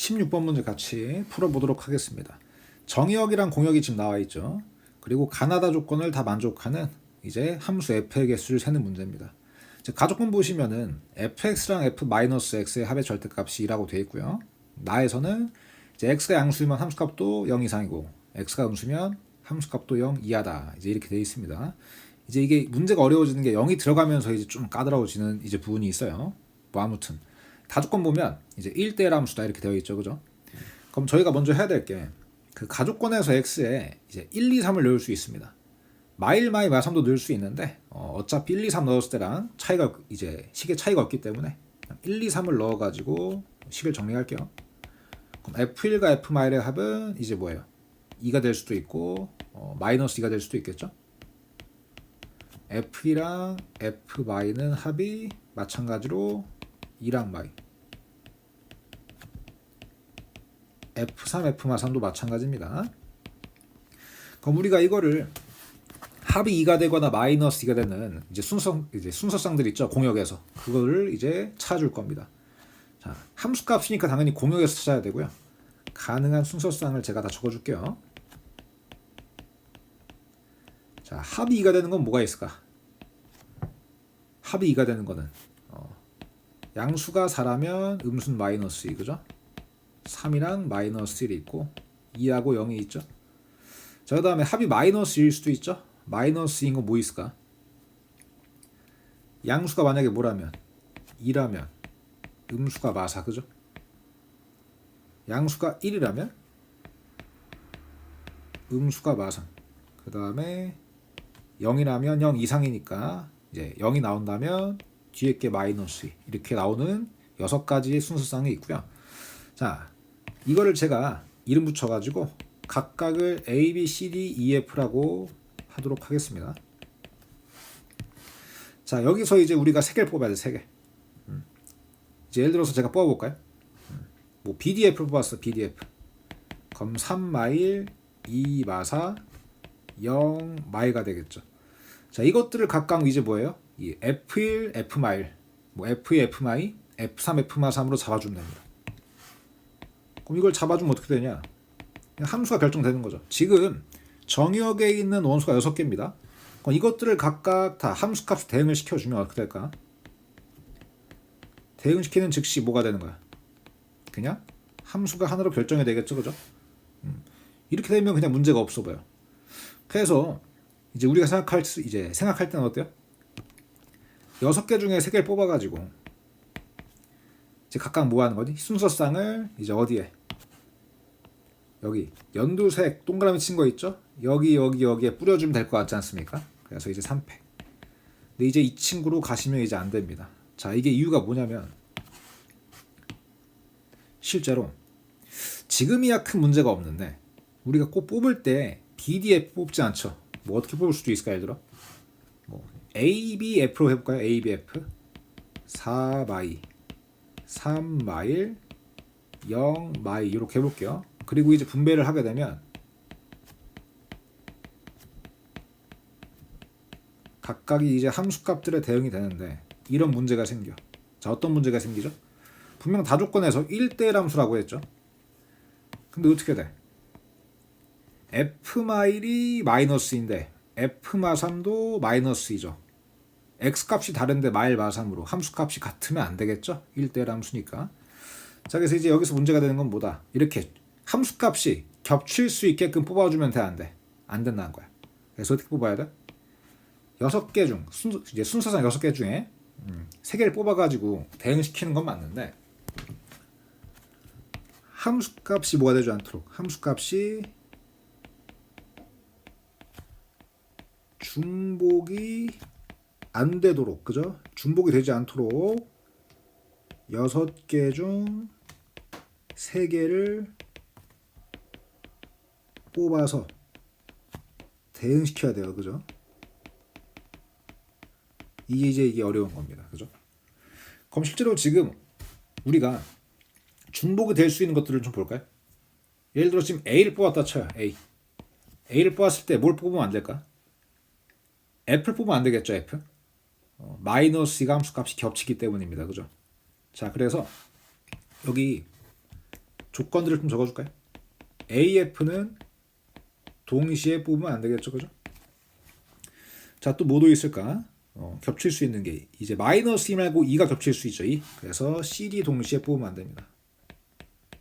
16번 문제 같이 풀어보도록 하겠습니다. 정의역이랑 공역이 지금 나와 있죠. 그리고 가나다 조건을 다 만족하는 이제 함수 f의 개수를 세는 문제입니다. 가조건 보시면은 fx랑 f-x의 합의 절대값이 2라고 되어 있고요. 나에서는 이제 x가 양수면 함수값도 0 이상이고 x가 음수면 함수값도 0 이하다. 이제 이렇게 되어 있습니다. 이제 이게 문제가 어려워지는 게 0이 들어가면서 이제 좀 까다로워지는 이제 부분이 있어요. 뭐 아무튼 가조건 보면 이제 1대1 함수다 이렇게 되어 있죠, 그죠? 그럼 저희가 먼저 해야 될 게 그 가조건에서 x에 이제 1, 2, 3을 넣을 수 있습니다. 마일, 마3도 넣을 수 있는데 어차피 1, 2, 3 넣었을 때랑 차이가 이제 식의 차이가 없기 때문에 1, 2, 3을 넣어가지고 식을 정리할게요. 그럼 f1과 f-의 합은 이제 뭐예요? 2가 될 수도 있고 마이너스 2가 될 수도 있겠죠? f2랑 f-는 합이 마찬가지로 2랑 마이 f3, f-3도 마찬가지입니다. 그럼 우리가 이거를 합이 2가 되거나 마이너스 2가 되는 이제 순서쌍들 있죠, 공역에서 그거를 이제 찾아줄 겁니다. 자, 함수값이니까 당연히 공역에서 찾아야 되고요. 가능한 순서쌍을 제가 다 적어줄게요. 자, 합이 2가 되는 건 뭐가 있을까? 합이 2가 되는 거는 양수가 4라면 음수는 마이너스 2, 그죠? 3이랑 마이너스 1이 있고 2하고 0이 있죠. 자, 그 다음에 합이 마이너스 1일 수도 있죠. 마이너스 2인 건 뭐 있을까? 양수가 만약에 뭐라면 2라면 음수가 마사, 그죠? 양수가 1이라면 음수가 마상. 그 다음에 0이라면 0 이상이니까 이제 0이 나온다면 뒤에 게 마이너스 2 이렇게 나오는 6가지의 순서쌍이 있고요. 자, 이거를 제가 이름 붙여가지고 각각을 A, B, C, D, E, F라고 하도록 하겠습니다. 자, 여기서 이제 우리가 3개를 뽑아야 돼, 3개. 이제 예를 들어서 제가 뽑아볼까요? 뭐 BDF 뽑았어, BDF. 그럼 3마일, 2마사, 0마일가 되겠죠. 자, 이것들을 각각 이제 뭐예요? 이 F1, F마일, 뭐 F2, F마일, F3, F마3으로 잡아주면 됩니다. 그럼 이걸 잡아주면 어떻게 되냐? 함수가 결정되는 거죠. 지금 정의역에 있는 원소가 6개입니다. 그럼 이것들을 각각 다 함수값 대응을 시켜주면 어떻게 될까? 대응시키는 즉시 뭐가 되는 거야? 그냥 함수가 하나로 결정이 되겠죠, 그죠? 이렇게 되면 그냥 문제가 없어 보여. 그래서 이제 우리가 생각할 때는 어때요? 6개 중에 3개를 뽑아가지고 이제 각각 뭐 하는 거지? 순서쌍을 이제 어디에? 여기 연두색 동그라미 친 거 있죠? 여기에 뿌려주면 될 것 같지 않습니까? 그래서 이제 3패. 근데 이제 이 친구로 가시면 이제 안 됩니다. 자, 이게 이유가 뭐냐면 실제로 지금이야 큰 문제가 없는데 우리가 꼭 뽑을 때 BDF 뽑지 않죠. 뭐 어떻게 뽑을 수도 있을까, 얘들아? 뭐 ABF로 해볼까요? ABF 4마일 3마일 0마일 이렇게 해볼게요. 그리고 이제 분배를 하게 되면 각각이 이제 함수값들에 대응이 되는데 이런 문제가 생겨. 자, 어떤 문제가 생기죠? 분명 다조건에서 1대1 함수라고 했죠. 근데 어떻게 돼? F마일이 마이너스인데 F마3도 마이너스이죠. X값이 다른데 마일 마3으로 함수값이 같으면 안 되겠죠? 1대1 함수니까. 자, 그래서 이제 여기서 문제가 되는 건 뭐다? 이렇게 함수값이 겹칠 수 있게끔 뽑아주면 돼, 안 돼? 안 된다는 거야. 그래서 어떻게 뽑아야 돼? 6개 중 이제 순서상 6개 중에 3개를 뽑아가지고 대응시키는 건 맞는데 함수값이 뭐가 되지 않도록 함수값이 중복이 안 되도록, 그죠? 중복이 되지 않도록 6개 중 3개를 뽑아서 대응시켜야 돼요, 그죠? 이게 어려운 겁니다, 그죠? 그럼 실제로 지금 우리가 중복이 될 수 있는 것들을 좀 볼까요? 예를 들어 지금 A를 뽑았다 쳐요. A를 뽑았을 때 뭘 뽑으면 안 될까? F를 뽑으면 안 되겠죠, F? 마이너스 2가 함수값이 겹치기 때문입니다, 그죠? 자, 그래서 여기 조건들을 좀 적어줄까요? AF는 동시에 뽑으면 안 되겠죠, 그죠? 자, 또 뭐도 있을까? 겹칠 수 있는 게 이제 마이너스 2 말고 2가 겹칠 수 있죠. 2. 그래서 CD 동시에 뽑으면 안 됩니다.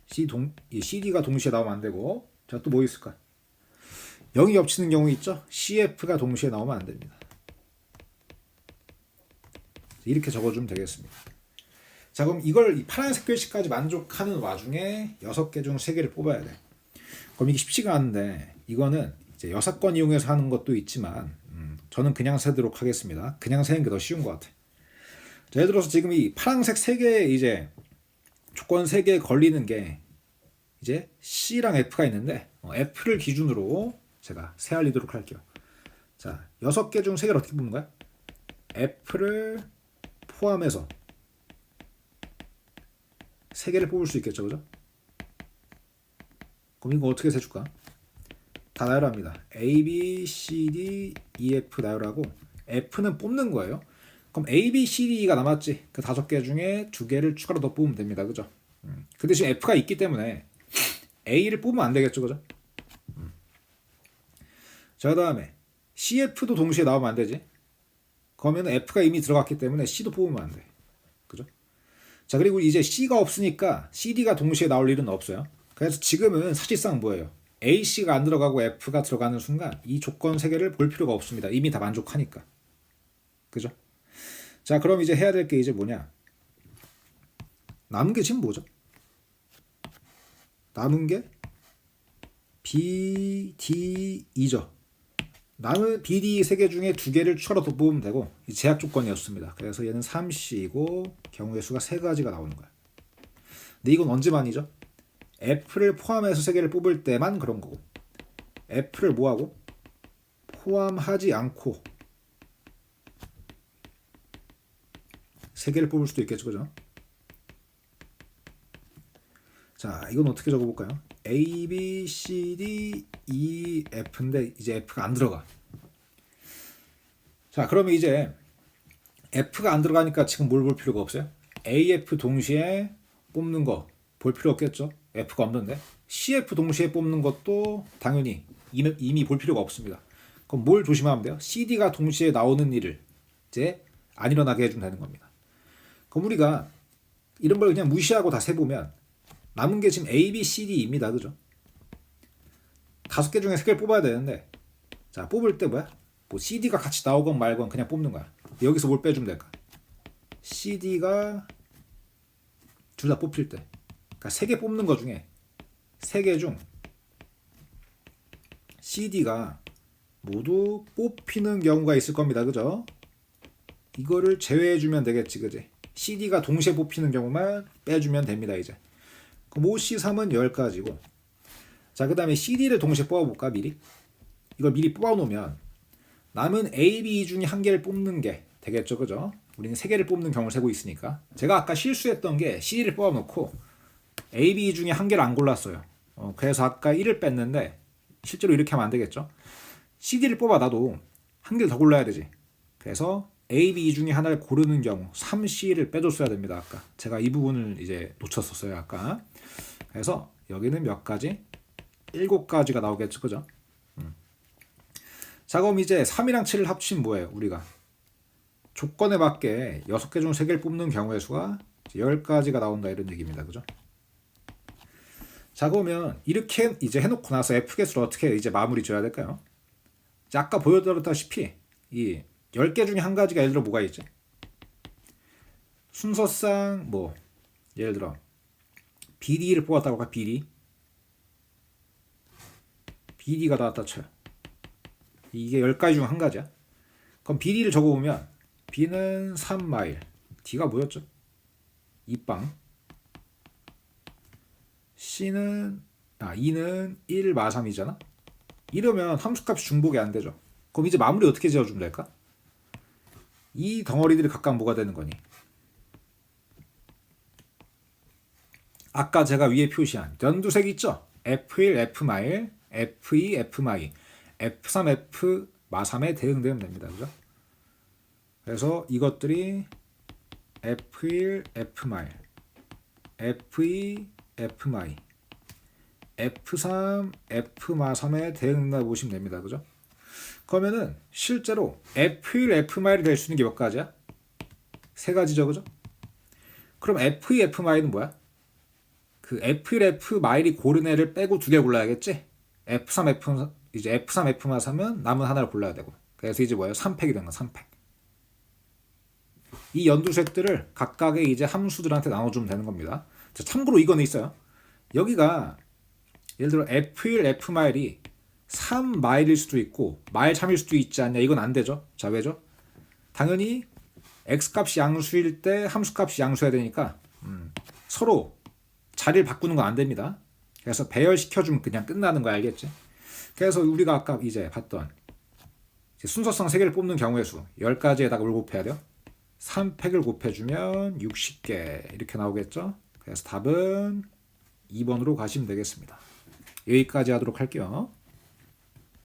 CD가 동시에 나오면 안 되고. 자, 또 뭐 있을까? 0이 겹치는 경우 있죠? CF가 동시에 나오면 안 됩니다. 이렇게 적어주면 되겠습니다. 자, 그럼 이걸 파란색 글씨까지 만족하는 와중에 6개 중 3개를 뽑아야 돼. 그럼 이게 쉽지가 않은데 이거는 이제 여사건 이용해서 하는 것도 있지만 저는 그냥 세도록 하겠습니다. 그냥 세는 게 더 쉬운 것 같아. 자, 예를 들어서 지금 이 파란색 3개 이제 조건 3개 걸리는 게 이제 C랑 F가 있는데 F를 기준으로 제가 세알리도록 할게요. 자, 6개 중 3개를 어떻게 뽑는 거야? F를 포함해서 3개를 뽑을 수 있겠죠, 그죠? 그럼 이거 어떻게 세줄까? 다 나열합니다. A, B, C, D, E, F 나열하고 F는 뽑는 거예요. 그럼 A, B, C, D가 남았지. 그 5개 중에 2개를 추가로 더 뽑으면 됩니다. 그죠? 근데 지금 F가 있기 때문에 A를 뽑으면 안 되겠죠, 그죠? 자, 그 다음에 CF도 동시에 나오면 안 되지. 그러면 F가 이미 들어갔기 때문에 C도 뽑으면 안 돼. 그죠? 자, 그리고 이제 C가 없으니까 CD가 동시에 나올 일은 없어요. 그래서 지금은 사실상 뭐예요? AC가 안 들어가고 F가 들어가는 순간 이 조건 3개를 볼 필요가 없습니다. 이미 다 만족하니까. 그죠? 자, 그럼 이제 해야 될 게 이제 뭐냐? 남은 게 지금 뭐죠? 남은 게 B, D, E죠. 남은 B, D 3개 중에 2개를 추가로 더 뽑으면 되고 이 제약 조건이었습니다. 그래서 얘는 3C이고 경우의 수가 3가지가 나오는 거야. 근데 이건 언제만이죠? F를 포함해서 3개를 뽑을 때만 그런 거고 F를 뭐하고? 포함하지 않고 3개를 뽑을 수도 있겠죠, 그죠? 자, 이건 어떻게 적어볼까요? A, B, C, D, E, F인데 이제 F가 안 들어가. 자, 그러면 이제 F가 안 들어가니까 지금 뭘 볼 필요가 없어요? A, F 동시에 뽑는 거 볼 필요 없겠죠? F가 없는데 CF 동시에 뽑는 것도 당연히 이미 볼 필요가 없습니다. 그럼 뭘 조심하면 돼요? CD가 동시에 나오는 일을 이제 안 일어나게 해주면 되는 겁니다. 그럼 우리가 이런 걸 그냥 무시하고 다 세보면 남은 게 지금 A, B, C, D입니다. 그죠? 5개 중에 3개를 뽑아야 되는데 자, 뽑을 때 뭐야? 뭐 CD가 같이 나오건 말건 그냥 뽑는 거야. 여기서 뭘 빼주면 될까? CD가 둘 다 뽑힐 때 그러니까 3개 뽑는 거 중에 3개 중 CD가 모두 뽑히는 경우가 있을 겁니다. 그죠? 이거를 제외해주면 되겠지. 그지? CD가 동시에 뽑히는 경우만 빼주면 됩니다. 이제 그럼 OC3은 10가지고 자, 그 다음에 CD를 동시에 뽑아볼까? 미리 이걸 미리 뽑아놓으면 남은 A, B 중에 1개를 뽑는 게 되겠죠. 그죠? 우리는 3개를 뽑는 경우를 세고 있으니까 제가 아까 실수했던 게 CD를 뽑아놓고 A, B 중에 1개를 안 골랐어요. 그래서 아까 1을 뺐는데 실제로 이렇게 하면 안 되겠죠. CD를 뽑아놔도 1개를 더 골라야 되지. 그래서 A, B 중에 하나를 고르는 경우 3C를 빼줬어야 됩니다. 아까 제가 이 부분을 이제 놓쳤었어요. 아까. 그래서 여기는 몇 가지? 7가지가 나오겠죠. 그죠? 자, 그럼 이제 3이랑 7을 합치면 뭐예요? 우리가 조건에 맞게 6개 중 3개를 뽑는 경우의 수가 10가지가 나온다 이런 얘기입니다. 그죠? 자, 그러면 이렇게 이제 해놓고 나서 F개수를 어떻게 이제 마무리 지어야 될까요? 자, 아까 보여드렸다시피 이 10개 중에 1가지가 예를 들어 뭐가 있지? 순서상 뭐 예를 들어 BD를 뽑았다고 할까? BD가 나왔다 쳐요. 이게 10가지 중 1가지야. 그럼 BD를 적어보면 B는 3마일, D가 뭐였죠? 2빵, E는 1 마 3이잖아. 이러면 함수값이 중복이 안 되죠. 그럼 이제 마무리 어떻게 지어주면 될까? 이 덩어리들이 각각 뭐가 되는 거니? 아까 제가 위에 표시한 연두색 있죠? F1, F마일, F2, F마일, F3, F 마3에 대응되면 됩니다. 그죠? 그래서 이것들이 F1, F마일, F2, F마일, F3, F-3의 대응나 보시면 됩니다. 그죠? 그러면은 실제로 F1, F-이 될 수 있는 게 몇 가지야? 세 가지죠. 그죠? 그럼 F2, F-는 뭐야? 그 F1, F-이 고른 애를 빼고 두 개 골라야겠지? F3, F, 이제 F3, F-3은 남은 하나를 골라야 되고. 그래서 이제 뭐예요? 3팩이 되는 거 3팩. 이 연두색들을 각각의 이제 함수들한테 나눠주면 되는 겁니다. 자, 참고로 이거는 있어요. 여기가 예를 들어 F1, F-이 3마일일 수도 있고 마일 3일 수도 있지 않냐. 이건 안 되죠. 자, 왜죠? 당연히 x값이 양수일 때 함수값이 양수해야 되니까 서로 자리를 바꾸는 건 안 됩니다. 그래서 배열시켜주면 그냥 끝나는 거 알겠지? 그래서 우리가 아까 이제 봤던 순서상 3개를 뽑는 경우의 수 10가지에다가 뭘 곱해야 돼요? 3팩을 곱해주면 60개 이렇게 나오겠죠? 그래서 답은 2번으로 가시면 되겠습니다. 여기까지 하도록 할게요.